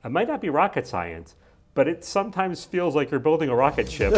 It might not be rocket science, but it sometimes feels like you're building a rocket ship.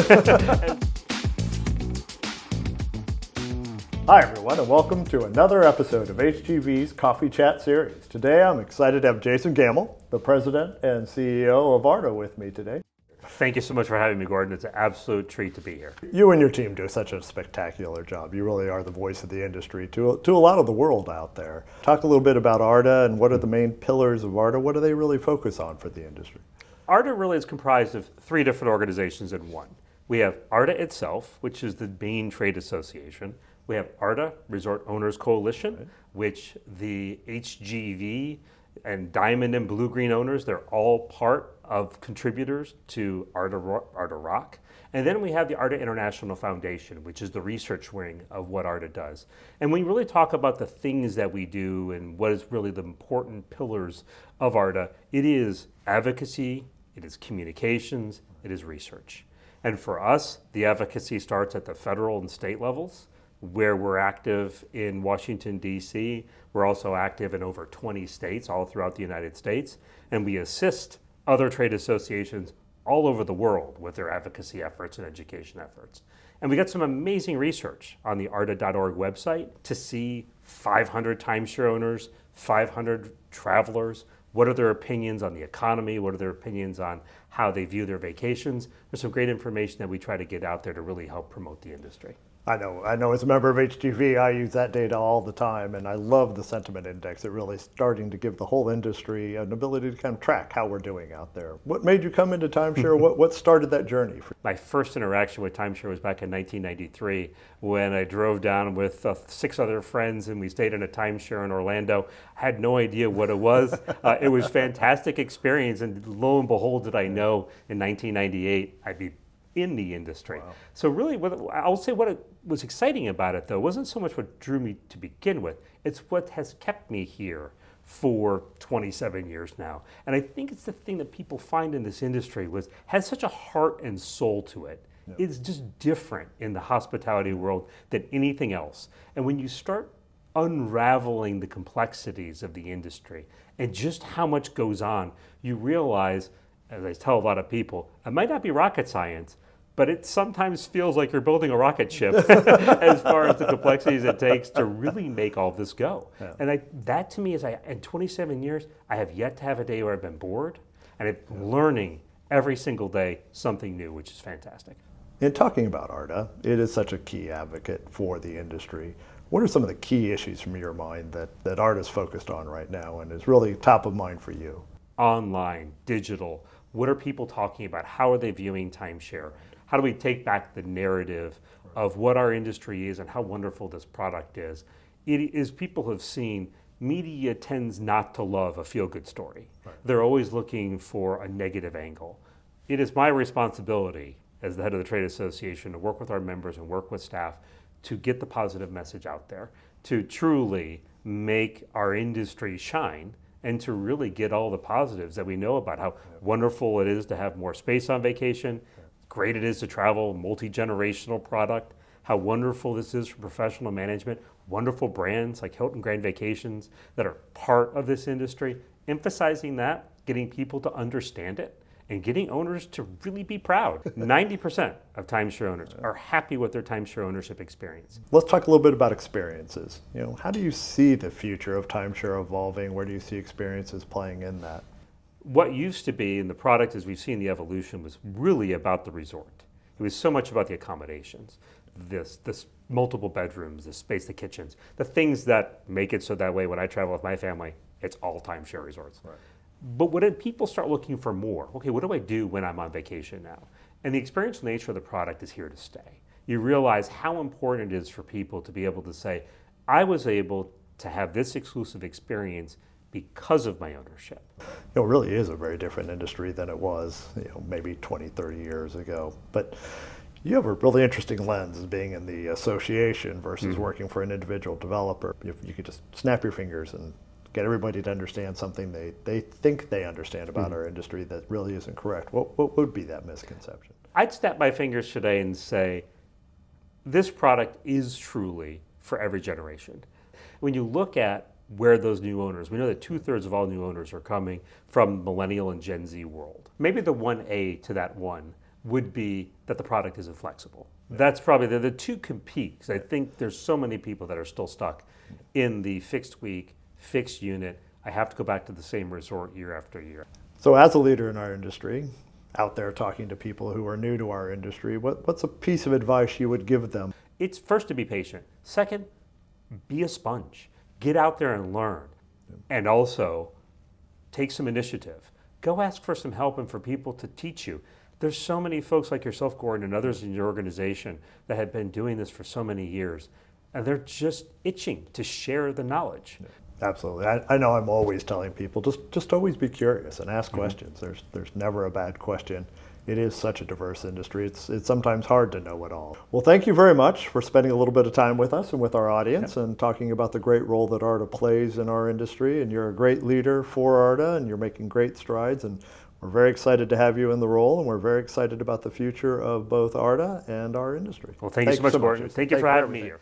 Hi everyone, and welcome to another episode of HGV's Coffee Chat series. Today I'm excited to have Jason Gamel, the President and CEO of ARDA, with me today. Thank you so much for having me, Gordon. It's an absolute treat to be here. You and your team do such a spectacular job. You really are the voice of the industry to a lot of the world out there. Talk a little bit about ARDA and what are the main pillars of ARDA. What do they really focus on for the industry? ARDA really is comprised of three different organizations in one. We have ARDA itself, which is the main trade association. We have ARDA, Resort Owners Coalition, right, which the HGV and Diamond and Blue Green owners, they're all part of contributors to ARDA Rock. And then we have the ARDA International Foundation, which is the research wing of what ARDA does. And when we really talk about the things that we do and what is really the important pillars of ARDA, it is advocacy, it is communications, it is research. And for us, the advocacy starts at the federal and state levels, where we're active in Washington, D.C. We're also active in over 20 states all throughout the United States. And we assist other trade associations all over the world with their advocacy efforts and education efforts. And we got some amazing research on the ARDA.org website to see 500 timeshare owners, 500 travelers. What are their opinions on the economy? What are their opinions on how they view their vacations? There's some great information that we try to get out there to really help promote the industry. I know as a member of HGV, I use that data all the time, and I love the sentiment index. It really is starting to give the whole industry an ability to kind of track how we're doing out there. What made you come into timeshare? What started that journey? My first interaction with timeshare was back in 1993 when I drove down with 6 other friends and we stayed in a timeshare in Orlando. I had no idea what it was. It was a fantastic experience, and lo and behold did I know in 1998 I'd be in the industry. Wow. So really, I'll say what was exciting about it, though, wasn't so much what drew me to begin with. It's what has kept me here for 27 years now. And I think it's the thing that people find in this industry has such a heart and soul to it. Yep. It's just different in the hospitality world than anything else. And when you start unraveling the complexities of the industry and just how much goes on, you realize, as I tell a lot of people, it might not be rocket science, but it sometimes feels like you're building a rocket ship as far as the complexities it takes to really make all this go. Yeah. And that to me is, in 27 years, I have yet to have a day where I've been bored, and I'm learning every single day something new, which is fantastic. In talking about ARDA, it is such a key advocate for the industry. What are some of the key issues from your mind that ARDA is focused on right now and is really top of mind for you? Online, digital. What are people talking about? How are they viewing timeshare? How do we take back the narrative of what our industry is and how wonderful this product is? It is, people have seen, media tends not to love a feel-good story. Right. They're always looking for a negative angle. It is my responsibility as the head of the trade association to work with our members and work with staff to get the positive message out there, to truly make our industry shine, and to really get all the positives that we know about how wonderful it is to have more space on vacation, great it is to travel, multi-generational product, how wonderful this is for professional management, wonderful brands like Hilton Grand Vacations that are part of this industry, emphasizing that, getting people to understand it, and getting owners to really be proud. 90% of timeshare owners are happy with their timeshare ownership experience. Let's talk a little bit about experiences. How do you see the future of timeshare evolving? Where do you see experiences playing in that? What used to be in the product, as we've seen the evolution, was really about the resort. It was so much about the accommodations, this multiple bedrooms, the space, the kitchens, the things that make it so that way when I travel with my family, it's all timeshare resorts. Right. But when people start looking for more, okay, what do I do when I'm on vacation now? And the experiential nature of the product is here to stay. You realize how important it is for people to be able to say, I was able to have this exclusive experience because of my ownership. It really is a very different industry than it was, maybe 20, 30 years ago. But you have a really interesting lens as being in the association versus working for an individual developer. You could just snap your fingers and get everybody to understand something they think they understand about our industry that really isn't correct. What would be that misconception? I'd snap my fingers today and say, this product is truly for every generation. When you look at where those new owners, we know that 2/3 of all new owners are coming from millennial and Gen Z world. Maybe the 1A to that one would be that the product isn't flexible. That's probably the two compete, because I think there's so many people that are still stuck in the fixed week, fixed unit. I have to go back to the same resort year after year. So as a leader in our industry, out there talking to people who are new to our industry, what's a piece of advice you would give them? It's first to be patient. Second, be a sponge. Get out there and learn. And also, take some initiative. Go ask for some help and for people to teach you. There's so many folks like yourself, Gordon, and others in your organization that have been doing this for so many years, and they're just itching to share the knowledge. Absolutely. I know I'm always telling people, just always be curious and ask questions. There's never a bad question. It is such a diverse industry. It's sometimes hard to know it all. Well, thank you very much for spending a little bit of time with us and with our audience and talking about the great role that ARDA plays in our industry. And you're a great leader for ARDA, and you're making great strides. And we're very excited to have you in the role, and we're very excited about the future of both ARDA and our industry. Well, thank you so much, Gordon. Thank you for having me here.